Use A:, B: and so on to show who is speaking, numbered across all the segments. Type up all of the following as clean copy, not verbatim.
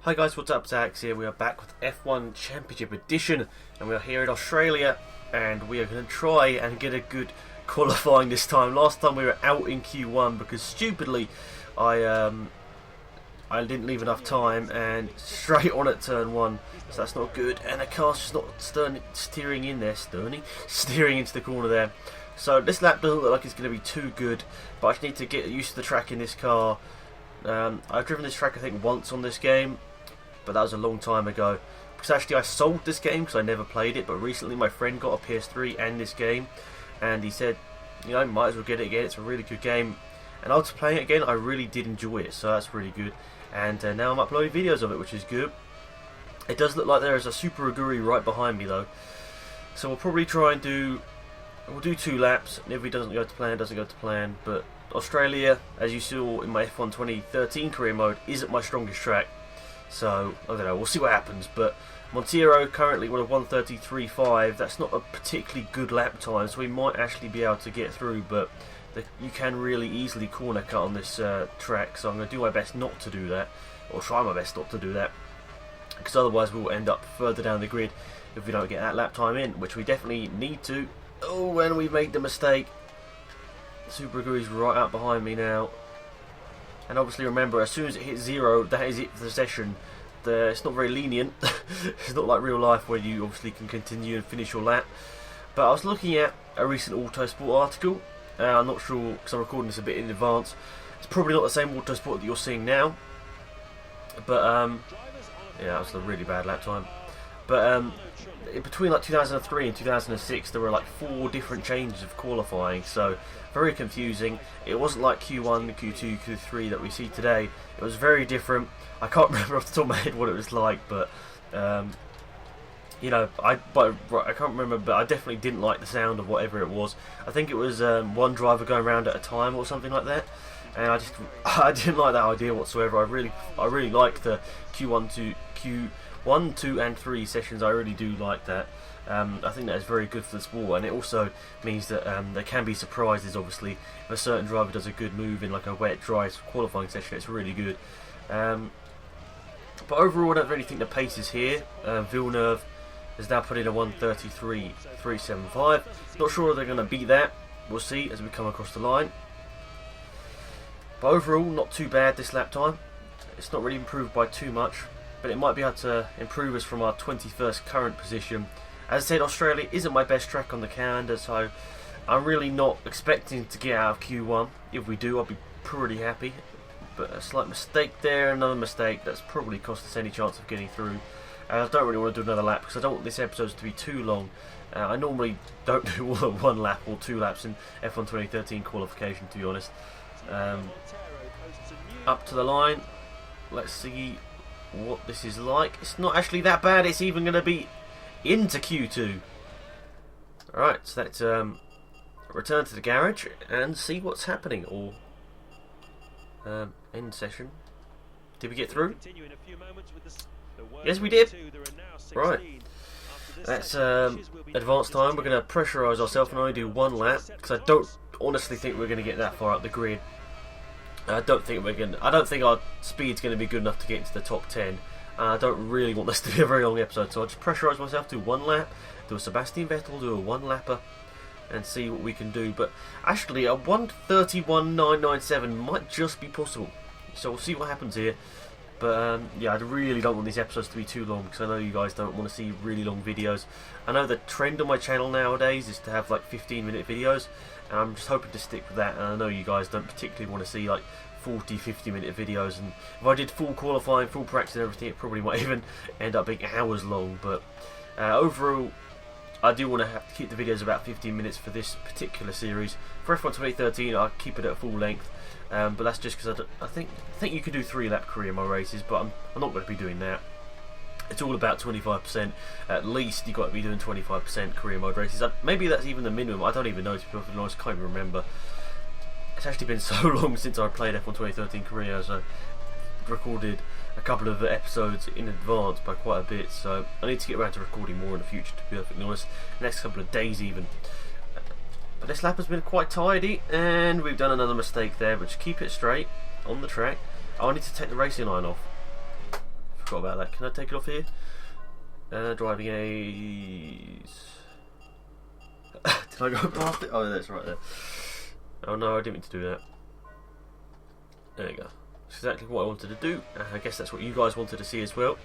A: Hi guys, what's up? Zax here. We are back with F1 Championship Edition, and we are here in Australia, and we are going to try and get a good qualifying this time. Last time we were out in Q1 because stupidly I didn't leave enough time and straight on at turn 1, so that's not good, and the car's just not steering into the corner there. So this lap doesn't look like it's going to be too good, but I just need to get used to the track in this car. I've driven this track I think once on this game, but that was a long time ago, because actually I sold this game because I never played it, but recently my friend got a PS3 and this game, and he said, you know, might as well get it again, it's a really good game. And after playing it again, I really did enjoy it, so that's really good. And now I'm uploading videos of it, which is good. It does look like there is a Super Aguri right behind me though, so we'll probably try and we'll do 2 laps, and if it doesn't go to plan, it doesn't go to plan. But Australia, as you saw in my F1 2013 career mode, isn't my strongest track, so I don't know, we'll see what happens. But Monteiro currently with a 1:33.5, that's not a particularly good lap time, so we might actually be able to get through, but you can really easily corner cut on this track, so I'm going to do my best not to do that, or try my best not to do that, because otherwise we'll end up further down the grid if we don't get that lap time in, which we definitely need to. Oh, and we've made the mistake. Super Aguri's right out behind me now, and obviously remember, as soon as it hits 0, that is it for the session. It's not very lenient. It's not like real life where you obviously can continue and finish your lap. But I was looking at a recent Autosport article. I'm not sure, because I'm recording this a bit in advance. It's probably not the same Autosport that you're seeing now, but yeah, that was a really bad lap time. But between like 2003 and 2006, there were like 4 different changes of qualifying, so very confusing. It wasn't like Q1, Q2, Q3 that we see today. It was very different. I can't remember off the top of my head what it was like, but you know, I can't remember, but I definitely didn't like the sound of whatever it was. I think it was one driver going around at a time or something like that, and I didn't like that idea whatsoever. I really like the Q1, 2 and 3 sessions. I really do like that. I think that is very good for the sport, and it also means that there can be surprises. Obviously, if a certain driver does a good move in like a wet, dry qualifying session, it's really good. But overall, I don't really think the pace is here. Villeneuve has now put in a 1:33.375. Not sure if they're going to beat that. We'll see as we come across the line. But overall, not too bad this lap time. It's not really improved by too much, but it might be able to improve us from our 21st current position. As I said, Australia isn't my best track on the calendar, so I'm really not expecting to get out of Q1. If we do, I'll be pretty happy. But a slight mistake there, another mistake that's probably cost us any chance of getting through. I don't really want to do another lap because I don't want this episode to be too long. I normally don't do all of 1 lap or 2 laps in F1 2013 qualification, to be honest. Up to the line. Let's see what this is like. It's not actually that bad. It's even going to be into Q2. Alright, so let's return to the garage and see what's happening. Or end session. Did we get through? Yes, we did. Right. That's advanced time. We're going to pressurise ourselves and only do 1 lap, because I don't honestly think we're going to get that far up the grid. I don't think our speed's going to be good enough to get into the top 10. I don't really want this to be a very long episode, so I'll just pressurise myself, do 1 lap, do a Sebastian Vettel, do a 1 lapper, and see what we can do. But actually, a 1:31.997 might just be possible, so we'll see what happens here. But yeah, I really don't want these episodes to be too long, because I know you guys don't want to see really long videos. I know the trend on my channel nowadays is to have like 15-minute videos, and I'm just hoping to stick with that. And I know you guys don't particularly want to see like 40-50-minute videos, and if I did full qualifying, full practice and everything, it probably might even end up being hours long. But overall, I do want to have to keep the videos about 15 minutes for this particular series. For F1 2013, I'll keep it at full length. But that's just because I think you could do 3-lap career mode races, but I'm not going to be doing that. It's all about 25%. At least you've got to be doing 25% career mode races. Maybe that's even the minimum. I don't even know, to be honest. I can't even remember. It's actually been so long since I played F1 2013 career, as I recorded a couple of episodes in advance by quite a bit. So I need to get around to recording more in the future, to be perfectly honest. The next couple of days even. But this lap has been quite tidy, and we've done another mistake there, but just keep it straight on the track. I need to take the racing line off. forgot about that. Can I take it off here? Driving aids. Did I go past it? Oh, that's right there. Oh no, I didn't mean to do that. There you go. That's exactly what I wanted to do. I guess that's what you guys wanted to see as well.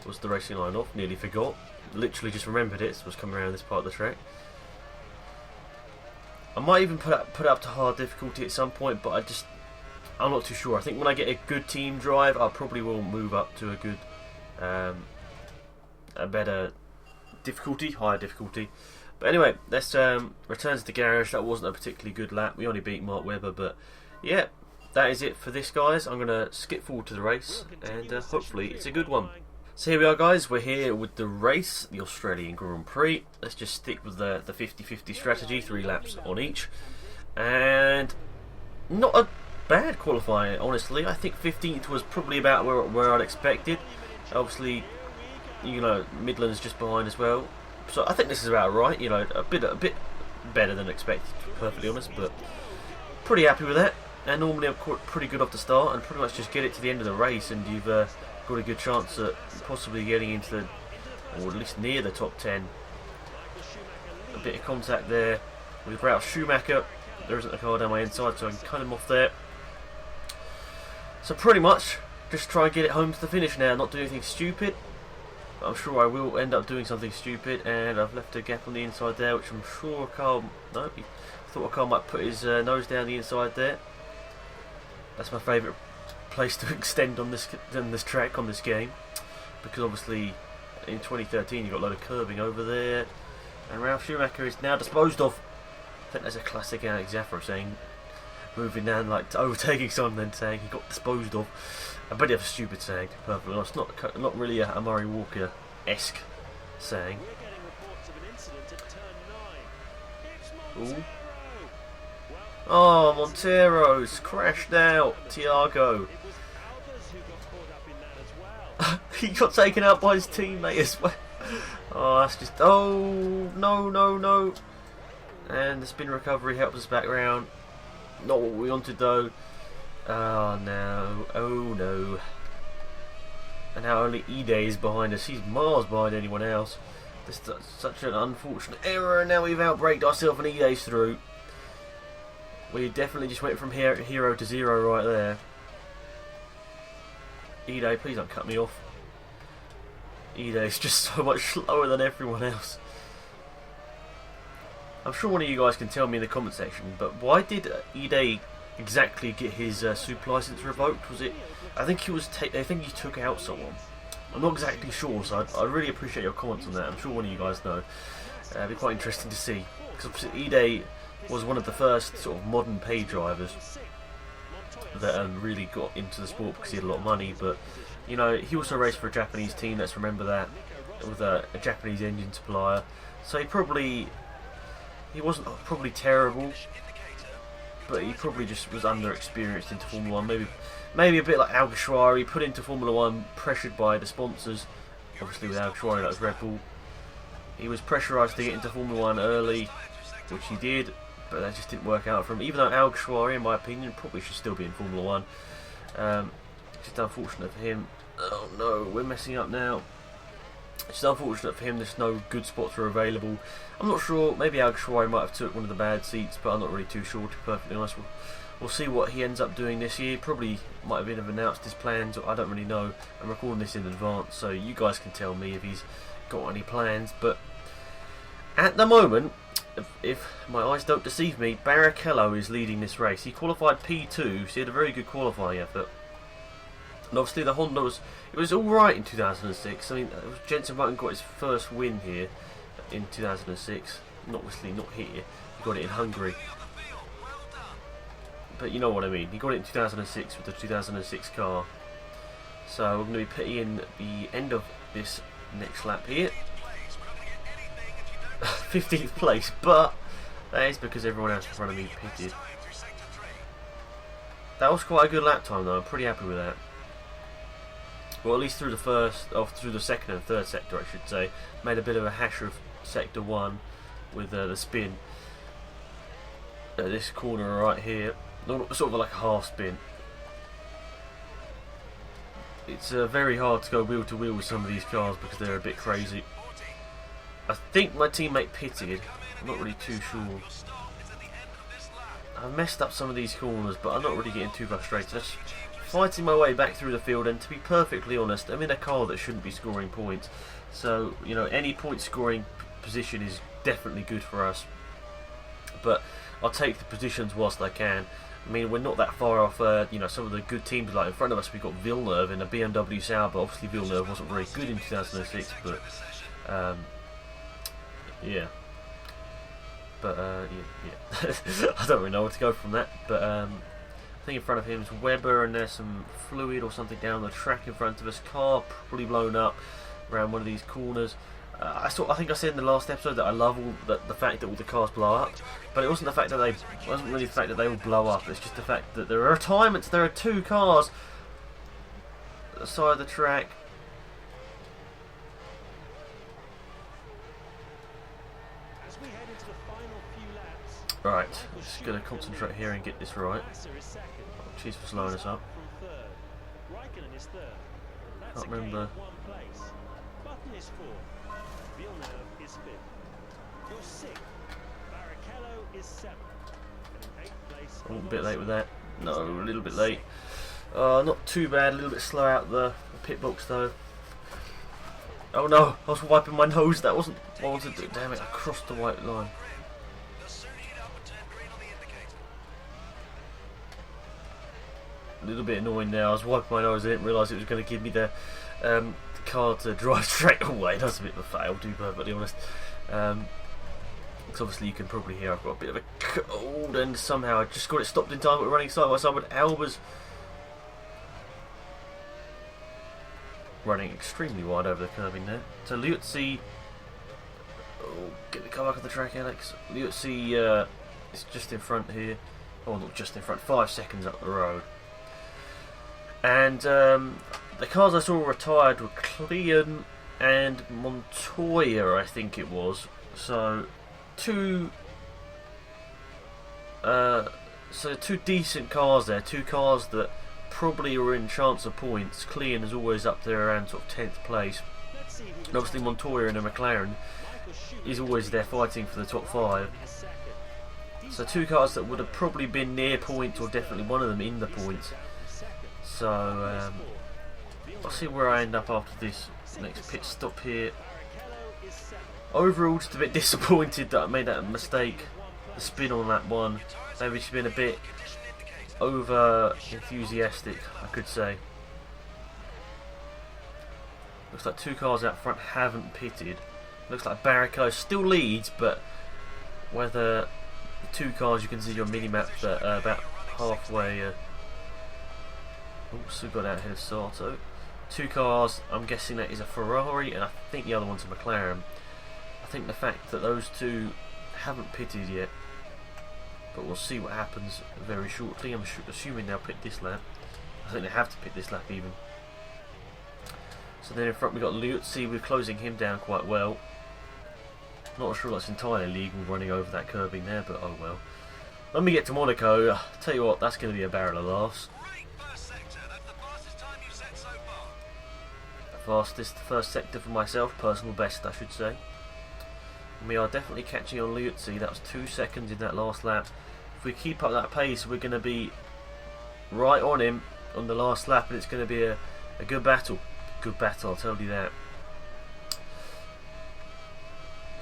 A: Was the racing line off? Nearly forgot. Literally just remembered it. Was coming around this part of the track. I might even put it up to hard difficulty at some point, but I'm not too sure. I think when I get a good team drive, I probably will move up to a good, a better difficulty, higher difficulty. But anyway, let's return to the garage. That wasn't a particularly good lap. We only beat Mark Webber, but yeah, that is it for this, guys. I'm going to skip forward to the race, and hopefully it's a good one. So here we are, guys. We're here with the race, the Australian Grand Prix. Let's just stick with the 50-50 strategy, 3 laps on each. And not a bad qualifying, honestly. I think 15th was probably about where I'd expected. Obviously, you know, Midland's just behind as well. So I think this is about right, you know, a bit better than expected, to be perfectly honest, but pretty happy with that. And normally I'm pretty good off the start, and pretty much just get it to the end of the race, and you've got a good chance at possibly getting into the, or at least near the top 10. A bit of contact there with Ralph Schumacher. There isn't a car down my inside, so I can cut him off there. So pretty much just try and get it home to the finish now, not do anything stupid. I'm sure I will end up doing something stupid, and I've left a gap on the inside there, which I'm sure Carl. No, I thought Carl might put his nose down the inside there. That's my favourite place to extend on this track, on this game, because obviously in 2013 you got a lot of curbing over there, and Ralph Schumacher is now disposed of. I think that's a classic Alex Zafra saying, moving down, like overtaking someone, then saying he got disposed of. A bit of a stupid saying, to be perfectly honest. Not really a Murray Walker-esque saying. Ooh. Oh, Montero's crashed out. Tiago. He got taken out by his teammate as well. Oh, that's just... Oh, no. And the spin recovery helps us back round. Not what we wanted, though. Oh no. And now only Ide is behind us. He's miles behind anyone else. This is such an unfortunate error, and now we've outbraked ourselves and Ide's through. We definitely just went from hero to zero right there. Ide, please don't cut me off. Ide is just so much slower than everyone else. I'm sure one of you guys can tell me in the comment section, but why did Ide exactly get his super license revoked? Was it? I think he was. I think he took out someone. I'm not exactly sure, so I'd really appreciate your comments on that. I'm sure one of you guys know. It'd be quite interesting to see, because Ide was one of the first sort of modern pay drivers that really got into the sport because he had a lot of money. But you know, he also raced for a Japanese team. Let's remember that, with a Japanese engine supplier. So he wasn't probably terrible, but he probably just was under-experienced into Formula 1. Maybe a bit like Alguersuari, put into Formula 1, pressured by the sponsors. Obviously with Alguersuari, that was Red Bull. He was pressurised to get into Formula 1 early, which he did, but that just didn't work out for him. Even though Alguersuari, in my opinion, probably should still be in Formula 1. Just unfortunate for him. Oh no, we're messing up now. It's unfortunate for him, there's no good spots are available. I'm not sure, maybe Alguersuari might have took one of the bad seats, but I'm not really too sure, to be perfectly honest. We'll see what he ends up doing this year. Probably might have announced his plans, I don't really know. I'm recording this in advance, so you guys can tell me if he's got any plans. But at the moment, if my eyes don't deceive me, Barrichello is leading this race. He qualified P2, so he had a very good qualifying effort. And obviously the Honda was alright in 2006. I mean, Jenson Button got his first win here in 2006. Obviously not here, he got it in Hungary. But you know what I mean, he got it in 2006 with the 2006 car. So we're going to be putting in the end of this next lap here. 15th place, but that is because everyone else in front of me pitted. That was quite a good lap time though, I'm pretty happy with that. Well, at least through the second and third sector, I should say. Made a bit of a hash of sector 1 with the spin at this corner right here. Sort of like a half spin. it's very hard to go wheel to wheel with some of these cars because they're a bit crazy. I think my teammate pitted. I'm not really too sure. I've messed up some of these corners, but I'm not really getting too frustrated. Just fighting my way back through the field, and to be perfectly honest, I'm in a car that shouldn't be scoring points. So, you know, any point scoring position is definitely good for us. But I'll take the positions whilst I can. I mean, we're not that far off, you know, some of the good teams. Like in front of us, we've got Villeneuve in a BMW Sauber. Obviously, Villeneuve wasn't very good in 2006, but yeah. But yeah. I don't really know where to go from that. But I think in front of him is Webber, and there's some fluid or something down the track in front of us. Car probably blown up around one of these corners. I think I said in the last episode that I love the fact that all the cars blow up, but it wasn't the fact that wasn't really the fact that they all blow up. It's just the fact that there are retirements. There are 2 cars at the side of the track. Right, just gonna concentrate here and get this right. Oh, cheers for slowing us up. Can't remember.
B: Villeneuve is 5th. You're 6th. Barrichello is 7th. And in 8th place.
A: Oh, a bit late with that. No, a little bit late. Not too bad. A little bit slow out the pit box though. Oh no! I was wiping my nose. That wasn't what I wanted to do. Damn it! I crossed the white line. A little bit annoying now. I was wiping my nose. I didn't realise it was going to give me the car to drive straight away. That's a bit of a fail, to be perfectly honest. Because obviously you can probably hear I've got a bit of a cold, and somehow I just got it stopped in time. But we're running side by side with Alba's running extremely wide over the curving there. So Liuzzi, oh, get the car back on the track, Alex. Liuzzi is just in front here. Oh, not just in front. 5 seconds up the road. And the cars I saw retired were Klein and Montoya, I think it was. So two decent cars there. 2 cars that probably were in chance of points. Klein is always up there around sort of 10th place. And obviously Montoya in a McLaren is always there fighting for the top 5. So 2 cars that would have probably been near points, or definitely one of them in the points. So I'll see where I end up after this next pit stop here. Overall, just a bit disappointed that I made that mistake, the spin on that one. Maybe she's been a bit over enthusiastic, I could say. Looks like 2 cars out front haven't pitted. Looks like Barrichello still leads, but whether the 2 cars, you can see your mini-map that about halfway. Also got out ahead of Sato. 2 cars, I'm guessing that is a Ferrari, and I think the other one's a McLaren. I think the fact that those 2 haven't pitted yet, but we'll see what happens very shortly. I'm assuming they'll pit this lap. I think they have to pit this lap even. So then in front we've got Liuzzi. We're closing him down quite well. Not sure that's entirely legal running over that curbing there, but oh well. When we get to Monaco, I'll tell you what, that's going to be a barrel of laughs. Fastest first sector for myself, personal best I should say. And we are definitely catching on Liuzzi. That was 2 seconds in that last lap. If we keep up that pace, we're going to be right on him on the last lap, and it's going to be a good battle. Good battle, I'll tell you that.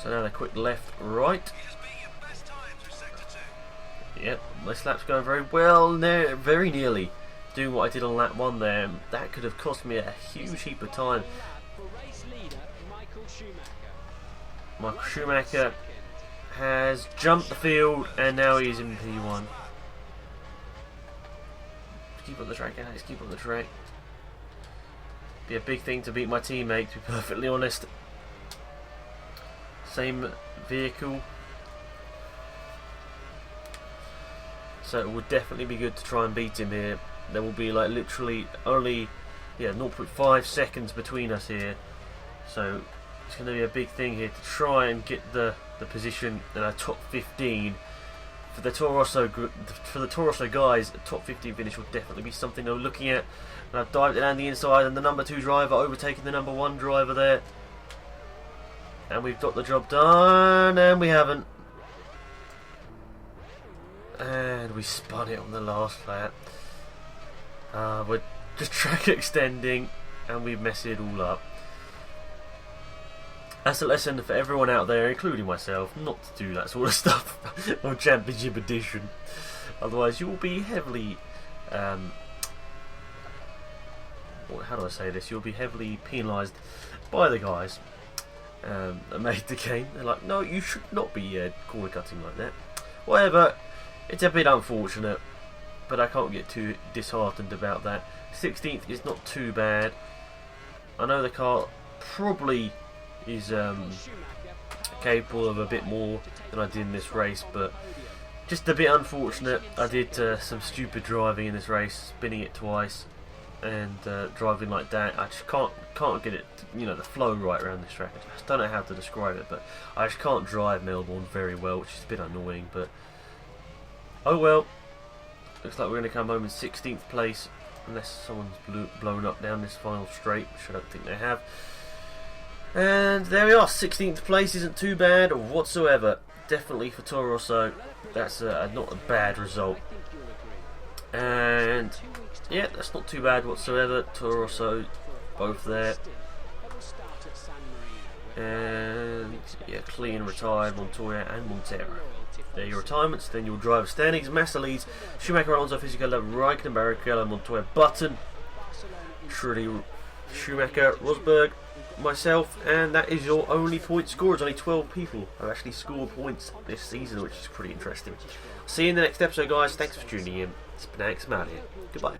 A: So now a quick left, right. Yep, this lap's going very well. Very nearly doing what I did on lap 1 there. That could have cost me a huge heap of time. Michael Schumacher has jumped the field, and now he's in P1. Keep on the track, guys. Keep on the track. Be a big thing to beat my teammate, to be perfectly honest. Same vehicle. So it would definitely be good to try and beat him here. There will be like literally only 0.5 seconds between us here. So it's going to be a big thing here to try and get the position in our top 15 for the Toro Rosso guys, a top 15 finish will definitely be something they're looking at. And I've dived it down the inside, and the number 2 driver overtaking the number 1 driver there. And we've got the job done, and we haven't. And we spun it on the last lap. We're just track extending, and we mess it all up. That's a lesson for everyone out there, including myself, not to do that sort of stuff on Championship Edition. Otherwise, you will be heavily, how do I say this? You'll be heavily penalised by the guys that made the game. They're like, no, you should not be corner cutting like that. Whatever, it's a bit unfortunate, but I can't get too disheartened about that. 16th is not too bad. I know the car probably is capable of a bit more than I did in this race, but just a bit unfortunate. I did some stupid driving in this race, spinning it twice, and driving like that. I just can't get it, the flow right around this track. I just don't know how to describe it, but I just can't drive Melbourne very well, which is a bit annoying. But oh well. Looks like we're going to come home in 16th place, unless someone's blown up down this final straight, which I don't think they have. And there we are, 16th place isn't too bad whatsoever. Definitely for Toro Rosso, that's not a bad result. And yeah, that's not too bad whatsoever. Toro Rosso, both there. And yeah, clean retired Montoya and Montero. There are your retirements. Then your driver standings. Massa leads. Schumacher, Alonso, Fisichella, Raikkonen, Barrichello, Montoya, Button, Truly, Schumacher, Rosberg, myself, and that is your only point scorers. Only 12 people have actually scored points this season, which is pretty interesting. See you in the next episode, guys. Thanks for tuning in. It's been Alex Malia. Goodbye.